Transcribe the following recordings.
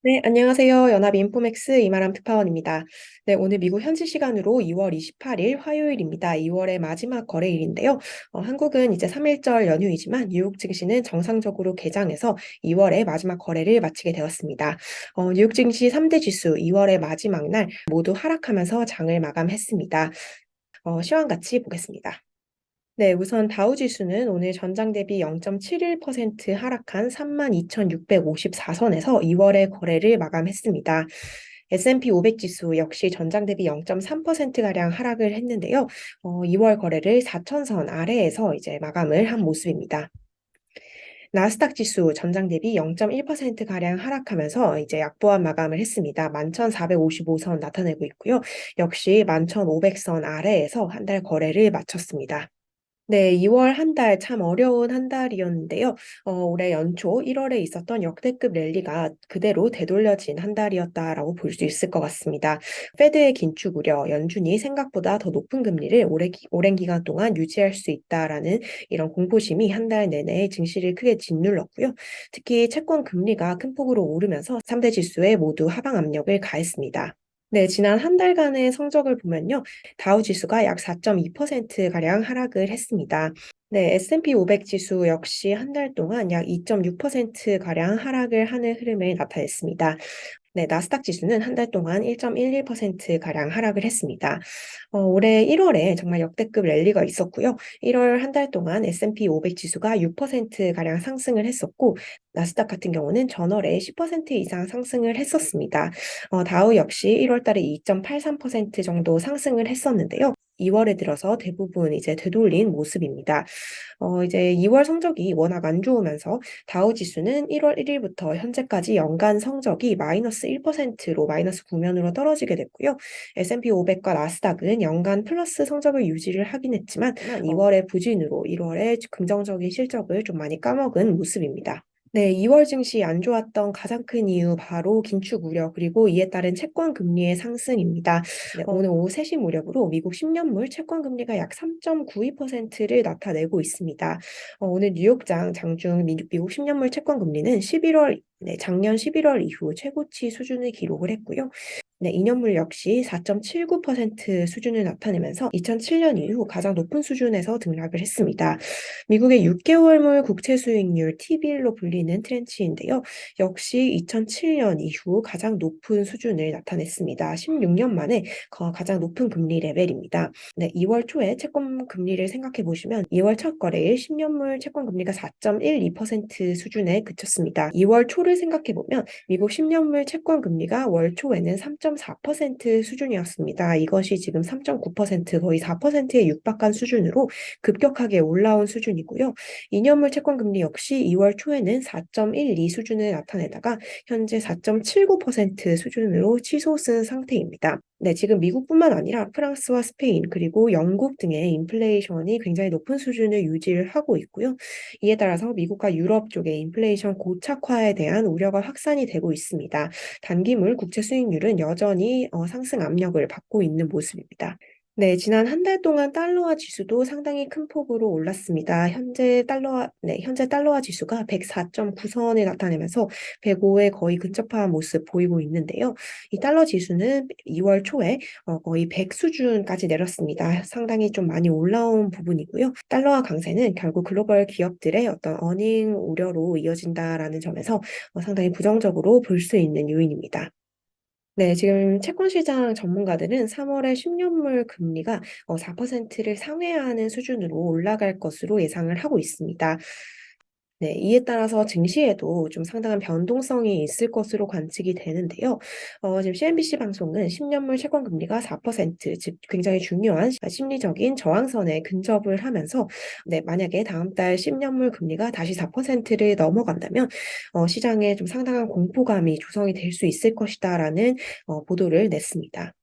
네, 안녕하세요. 연합 인포맥스 이마람 특파원입니다. 네, 오늘 미국 현지 시간으로 2월 28일 화요일입니다. 2월의 마지막 거래일인데요. 한국은 이제 3일절 연휴이지만 뉴욕 증시는 정상적으로 개장해서 2월의 마지막 거래를 마치게 되었습니다. 뉴욕 증시 3대 지수 2월의 마지막 날 모두 하락하면서 장을 마감했습니다. 시황 같이 보겠습니다. 네, 우선 다우 지수는 오늘 전장 대비 0.71% 하락한 32,654선에서 2월의 거래를 마감했습니다. S&P 500 지수 역시 전장 대비 0.3%가량 하락을 했는데요. 2월 거래를 4,000선 아래에서 이제 마감을 한 모습입니다. 나스닥 지수 전장 대비 0.1%가량 하락하면서 이제 약보합 마감을 했습니다. 11,455선 나타내고 있고요. 역시 11,500선 아래에서 한 달 거래를 마쳤습니다. 네, 2월 한 달 참 어려운 한 달이었는데요. 올해 연초 1월에 있었던 역대급 랠리가 그대로 되돌려진 한 달이었다라고 볼 수 있을 것 같습니다. 페드의 긴축 우려, 연준이 생각보다 더 높은 금리를 오랜 기간 동안 유지할 수 있다라는 이런 공포심이 한 달 내내 증시를 크게 짓눌렀고요. 특히 채권 금리가 큰 폭으로 오르면서 3대 지수에 모두 하방 압력을 가했습니다. 네, 지난 한 달간의 성적을 보면요. 다우 지수가 약 4.2%가량 하락을 했습니다. 네, S&P 500 지수 역시 한 달 동안 약 2.6%가량 하락을 하는 흐름을 나타냈습니다. 네, 나스닥 지수는 한 달 동안 1.11%가량 하락을 했습니다. 올해 1월에 정말 역대급 랠리가 있었고요. 1월 한 달 동안 S&P 500 지수가 6%가량 상승을 했었고, 나스닥 같은 경우는 전월에 10% 이상 상승을 했었습니다. 다우 역시 1월 달에 2.83% 정도 상승을 했었는데요. 2월에 들어서 대부분 이제 되돌린 모습입니다. 이제 2월 성적이 워낙 안 좋으면서 다우 지수는 1월 1일부터 현재까지 연간 성적이 마이너스 1%로 마이너스 국면으로 떨어지게 됐고요. S&P 500과 나스닥은 연간 플러스 성적을 유지를 하긴 했지만 2월에 부진으로 1월에 긍정적인 실적을 좀 많이 까먹은 모습입니다. 네, 2월 증시 안 좋았던 가장 큰 이유 바로 긴축 우려 그리고 이에 따른 채권 금리의 상승입니다. 네, 오늘 오후 3시 무렵으로 미국 10년물 채권 금리가 약 3.92%를 나타내고 있습니다. 오늘 뉴욕장 장중 미국 10년물 채권 금리는 11월 작년 11월 이후 최고치 수준을 기록을 했고요. 네, 2년물 역시 4.79% 수준을 나타내면서 2007년 이후 가장 높은 수준에서 등락을 했습니다. 미국의 6개월물 국채 수익률 T-빌로 불리는 트렌치인데요. 역시 2007년 이후 가장 높은 수준을 나타냈습니다. 16년 만에 가장 높은 금리 레벨입니다. 네, 2월 초에 채권 금리를 생각해 보시면 2월 첫 거래일 10년물 채권 금리가 4.12% 수준에 그쳤습니다. 2월 초를 생각해 보면 미국 10년물 채권 금리가 월 초에는 3.4% 수준이었습니다. 이것이 지금 3.9% 거의 4%에 육박한 수준으로 급격하게 올라온 수준이고요. 2년물 채권 금리 역시 2월 초에는 4.12 수준을 나타내다가 현재 4.79% 수준으로 치솟은 상태입니다. 네, 지금 미국뿐만 아니라 프랑스와 스페인 그리고 영국 등의 인플레이션이 굉장히 높은 수준을 유지를 하고 있고요. 이에 따라서 미국과 유럽 쪽의 인플레이션 고착화에 대한 우려가 확산이 되고 있습니다. 단기물 국채 수익률은 여전히 상승 압력을 받고 있는 모습입니다. 네, 지난 한 달 동안 달러화 지수도 상당히 큰 폭으로 올랐습니다. 현재 달러화 지수가 104.9선을 나타내면서 105에 거의 근접한 모습 보이고 있는데요. 이 달러 지수는 2월 초에 거의 100 수준까지 내렸습니다. 상당히 좀 많이 올라온 부분이고요. 달러화 강세는 결국 글로벌 기업들의 어떤 어닝 우려로 이어진다라는 점에서 상당히 부정적으로 볼 수 있는 요인입니다. 네, 지금 채권 시장 전문가들은 3월에 10년물 금리가 4%를 상회하는 수준으로 올라갈 것으로 예상을 하고 있습니다. 네, 이에 따라서 증시에도 좀 상당한 변동성이 있을 것으로 관측이 되는데요. 지금 CNBC 방송은 10년물 채권 금리가 4%, 즉 굉장히 중요한 심리적인 저항선에 근접을 하면서 만약에 다음 달 10년물 금리가 다시 4%를 넘어간다면 시장에 좀 상당한 공포감이 조성이 될 수 있을 것이다라는 보도를 냈습니다.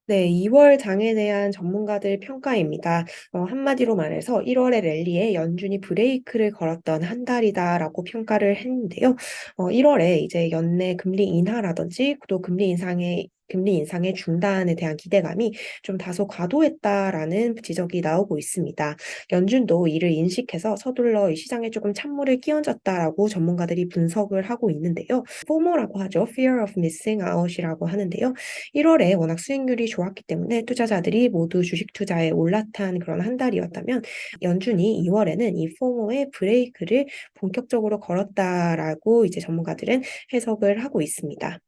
네, 2월 장에 대한 전문가들 평가입니다. 한마디로 말해서 1월의 랠리에 연준이 브레이크를 걸었던 한 달이다라고 평가를 했는데요. 1월에 이제 연내 금리 인하라든지 또 금리 인상에 금리 인상의 중단에 대한 기대감이 좀 다소 과도했다라는 지적이 나오고 있습니다. 연준도 이를 인식해서 서둘러 이 시장에 조금 찬물을 끼얹었다라고 전문가들이 분석을 하고 있는데요. FOMO라고 하죠. Fear of Missing Out이라고 하는데요. 1월에 워낙 수익률이 좋았기 때문에 투자자들이 모두 주식 투자에 올라탄 그런 한 달이었다면 연준이 2월에는 이 FOMO의 브레이크를 본격적으로 걸었다라고 이제 전문가들은 해석을 하고 있습니다.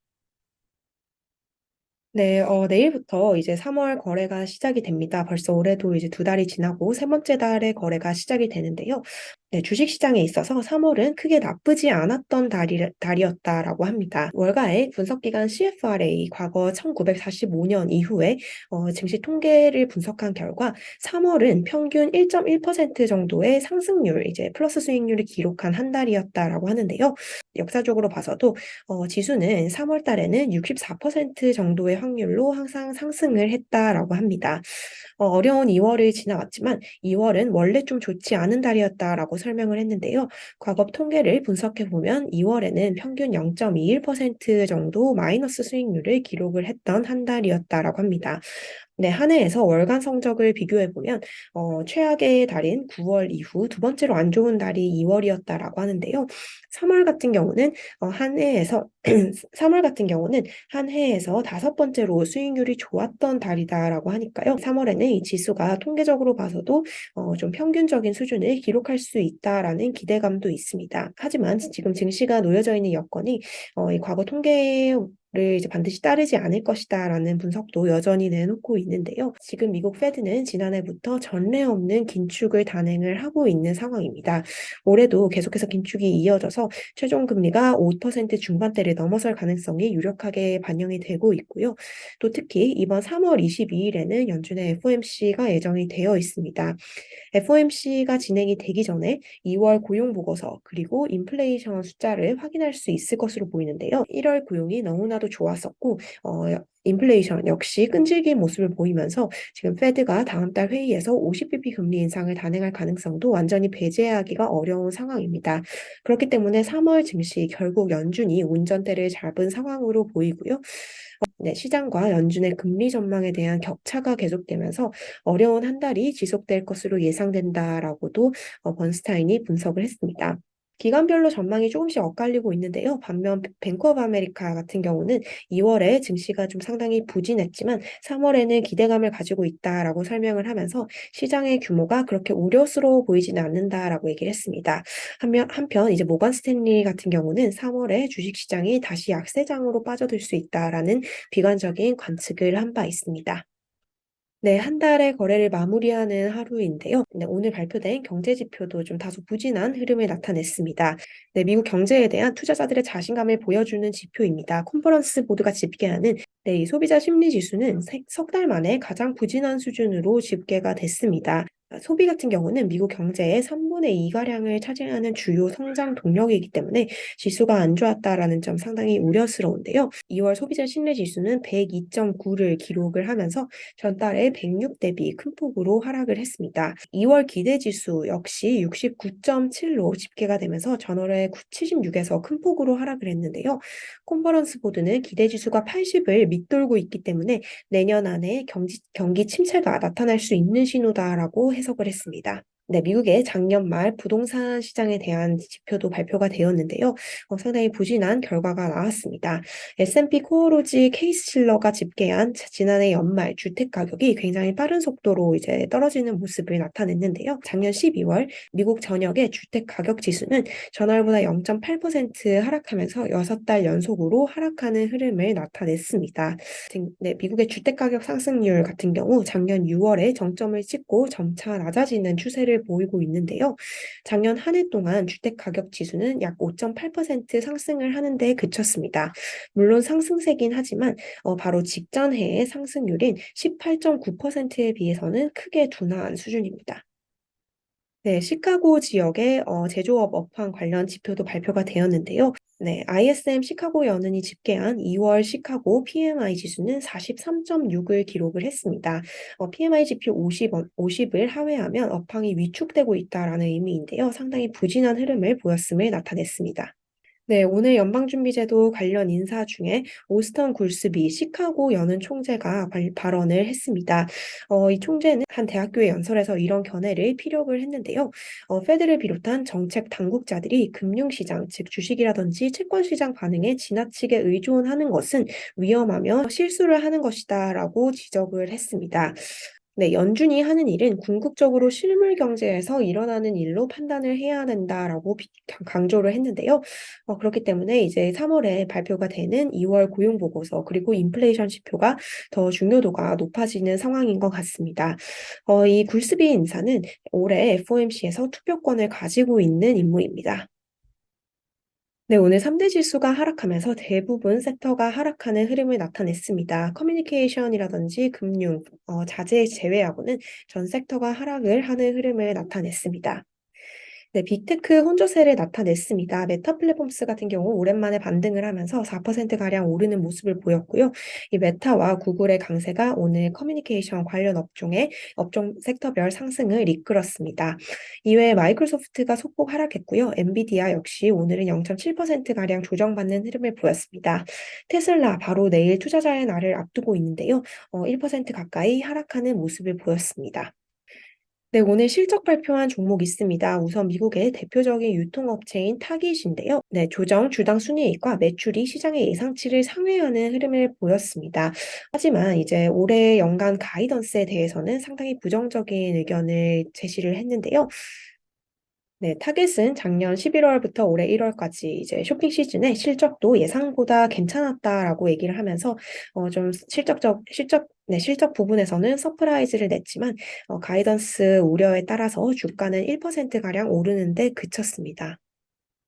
네, 내일부터 이제 3월 거래가 시작이 됩니다. 벌써 올해도 이제 두 달이 지나고 세 번째 달의 거래가 시작이 되는데요. 네, 주식시장에 있어서 3월은 크게 나쁘지 않았던 달이었다라고 합니다. 월가의 분석기관 CFRA 과거 1945년 이후에 증시 통계를 분석한 결과 3월은 평균 1.1% 정도의 상승률, 이제 플러스 수익률을 기록한 한 달이었다라고 하는데요. 역사적으로 봐서도 지수는 3월 달에는 64% 정도의 확률로 항상 상승을 했다라고 합니다. 어려운 2월을 지나왔지만 2월은 원래 좀 좋지 않은 달이었다라고 설명을 했는데요. 과거 통계를 분석해 보면 2월에는 평균 0.21% 정도 마이너스 수익률을 기록을 했던 한 달이었다라고 합니다. 네, 한 해에서 월간 성적을 비교해 보면 최악의 달인 9월 이후 두 번째로 안 좋은 달이 2월이었다라고 하는데요. 3월 같은 경우는 한 해에서 3월 같은 경우는 한 해에서 다섯 번째로 수익률이 좋았던 달이다라고 하니까요. 3월에는 이 지수가 통계적으로 봐서도 좀 평균적인 수준을 기록할 수 있다라는 기대감도 있습니다. 하지만 지금 증시가 놓여져 있는 여건이 이 과거 통계 를 이제 반드시 따르지 않을 것이다라는 분석도 여전히 내놓고 있는데요. 지금 미국 페드는 지난해부터 전례 없는 긴축을 단행을 하고 있는 상황입니다. 올해도 계속해서 긴축이 이어져서 최종 금리가 5% 중반대를 넘어설 가능성이 유력하게 반영이 되고 있고요. 또 특히 이번 3월 22일에는 연준의 FOMC가 예정이 되어 있습니다. FOMC가 진행이 되기 전에 2월 고용 보고서 그리고 인플레이션 숫자를 확인할 수 있을 것으로 보이는데요. 1월 고용이 너무나도 좋았었고 인플레이션 역시 끈질긴 모습을 보이면서 지금 페드가 다음 달 회의에서 50bp 금리 인상을 단행할 가능성도 완전히 배제하기가 어려운 상황입니다. 그렇기 때문에 3월 증시 결국 연준이 운전대를 잡은 상황으로 보이고요. 네, 시장과 연준의 금리 전망에 대한 격차가 계속되면서 어려운 한 달이 지속될 것으로 예상된다라고도 번스타인이 분석을 했습니다. 기관별로 전망이 조금씩 엇갈리고 있는데요. 반면 뱅크 오브 아메리카 같은 경우는 2월에 증시가 좀 상당히 부진했지만 3월에는 기대감을 가지고 있다라고 설명을 하면서 시장의 규모가 그렇게 우려스러워 보이지는 않는다라고 얘기를 했습니다. 한편 이제 모건 스탠리 같은 경우는 3월에 주식시장이 다시 약세장으로 빠져들 수 있다라는 비관적인 관측을 한 바 있습니다. 네, 한 달의 거래를 마무리하는 하루인데요. 네, 오늘 발표된 경제 지표도 좀 다소 부진한 흐름을 나타냈습니다. 네, 미국 경제에 대한 투자자들의 자신감을 보여주는 지표입니다. 컨퍼런스 보드가 집계하는 네, 이 소비자 심리 지수는 석 달 만에 가장 부진한 수준으로 집계가 됐습니다. 소비 같은 경우는 미국 경제의 3분의 2가량을 차지하는 주요 성장 동력이기 때문에 지수가 안 좋았다라는 점 상당히 우려스러운데요. 2월 소비자 신뢰 지수는 102.9를 기록을 하면서 전달에 106 대비 큰 폭으로 하락을 했습니다. 2월 기대 지수 역시 69.7로 집계가 되면서 전월에 76에서 큰 폭으로 하락을 했는데요. 컨퍼런스 보드는 기대 지수가 80을 밑돌고 있기 때문에 내년 안에 경기 침체가 나타날 수 있는 신호다라고 해석을 했습니다. 네, 미국의 작년 말 부동산 시장에 대한 지표도 발표가 되었는데요. 상당히 부진한 결과가 나왔습니다. S&P 코어로지 케이스실러가 집계한 지난해 연말 주택 가격이 굉장히 빠른 속도로 이제 떨어지는 모습을 나타냈는데요. 작년 12월 미국 전역의 주택 가격 지수는 전월보다 0.8% 하락하면서 6달 연속으로 하락하는 흐름을 나타냈습니다. 네, 미국의 주택 가격 상승률 같은 경우 작년 6월에 정점을 찍고 점차 낮아지는 추세를 보이고 있는데요. 작년 한 해 동안 주택 가격 지수는 약 5.8% 상승을 하는 데 그쳤습니다. 물론 상승세긴 하지만 바로 직전 해의 상승률인 18.9%에 비해서는 크게 둔화한 수준입니다. 네, 시카고 지역의 제조업 업황 관련 지표도 발표가 되었는데요. 네, ISM 시카고 연은이 집계한 2월 시카고 PMI 지수는 43.6을 기록을 했습니다. PMI 지표 50을 하회하면 업황이 위축되고 있다라는 의미인데요. 상당히 부진한 흐름을 보였음을 나타냈습니다. 네, 오늘 연방준비제도 관련 인사 중에 오스턴 굴스비 시카고 연은 총재가 발언을 했습니다. 이 총재는 한 대학교의 연설에서 이런 견해를 피력을 했는데요. 페드를 비롯한 정책 당국자들이 금융시장, 즉 주식이라든지 채권시장 반응에 지나치게 의존하는 것은 위험하며 실수를 하는 것이다라고 지적을 했습니다. 네, 연준이 하는 일은 궁극적으로 실물 경제에서 일어나는 일로 판단을 해야 된다라고 강조를 했는데요. 그렇기 때문에 이제 3월에 발표가 되는 2월 고용 보고서 그리고 인플레이션 지표가 더 중요도가 높아지는 상황인 것 같습니다. 이 굴스비 인사는 올해 FOMC에서 투표권을 가지고 있는 인물입니다. 네, 오늘 3대 지수가 하락하면서 대부분 섹터가 하락하는 흐름을 나타냈습니다. 커뮤니케이션이라든지 금융, 자재 제외하고는 전 섹터가 하락을 하는 흐름을 나타냈습니다. 네, 빅테크 혼조세를 나타냈습니다. 메타 플랫폼스 같은 경우 오랜만에 반등을 하면서 4%가량 오르는 모습을 보였고요. 이 메타와 구글의 강세가 오늘 커뮤니케이션 관련 업종 섹터별 상승을 이끌었습니다. 이외에 마이크로소프트가 소폭 하락했고요. 엔비디아 역시 오늘은 0.7%가량 조정받는 흐름을 보였습니다. 테슬라 바로 내일 투자자의 날을 앞두고 있는데요. 1% 가까이 하락하는 모습을 보였습니다. 네, 오늘 실적 발표한 종목 있습니다. 우선 미국의 대표적인 유통업체인 타깃인데요. 네, 주당 순이익과 매출이 시장의 예상치를 상회하는 흐름을 보였습니다. 하지만 이제 올해 연간 가이던스에 대해서는 상당히 부정적인 의견을 제시를 했는데요. 네, 타겟은 작년 11월부터 올해 1월까지 이제 쇼핑 시즌에 실적도 예상보다 괜찮았다라고 얘기를 하면서 좀 실적 부분에서는 서프라이즈를 냈지만 가이던스 우려에 따라서 주가는 1%가량 오르는데 그쳤습니다.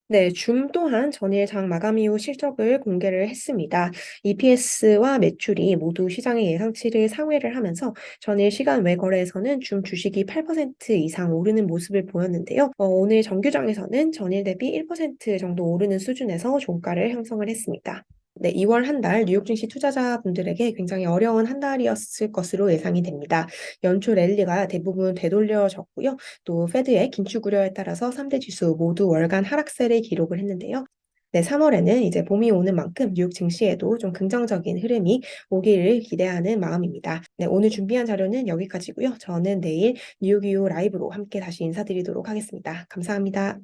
네, 줌 또한 전일 장 마감 이후 실적을 공개를 했습니다. EPS와 매출이 모두 시장의 예상치를 상회를 하면서 전일 시간 외 거래에서는 줌 주식이 8% 이상 오르는 모습을 보였는데요. 오늘 정규장에서는 전일 대비 1% 정도 오르는 수준에서 종가를 형성을 했습니다. 네, 2월 한 달 뉴욕 증시 투자자분들에게 굉장히 어려운 한 달이었을 것으로 예상이 됩니다. 연초 랠리가 대부분 되돌려졌고요. 또 페드의 긴축 우려에 따라서 3대 지수 모두 월간 하락세를 기록을 했는데요. 네, 3월에는 이제 봄이 오는 만큼 뉴욕 증시에도 좀 긍정적인 흐름이 오기를 기대하는 마음입니다. 네, 오늘 준비한 자료는 여기까지고요. 저는 내일 뉴욕 이후 라이브로 함께 다시 인사드리도록 하겠습니다. 감사합니다.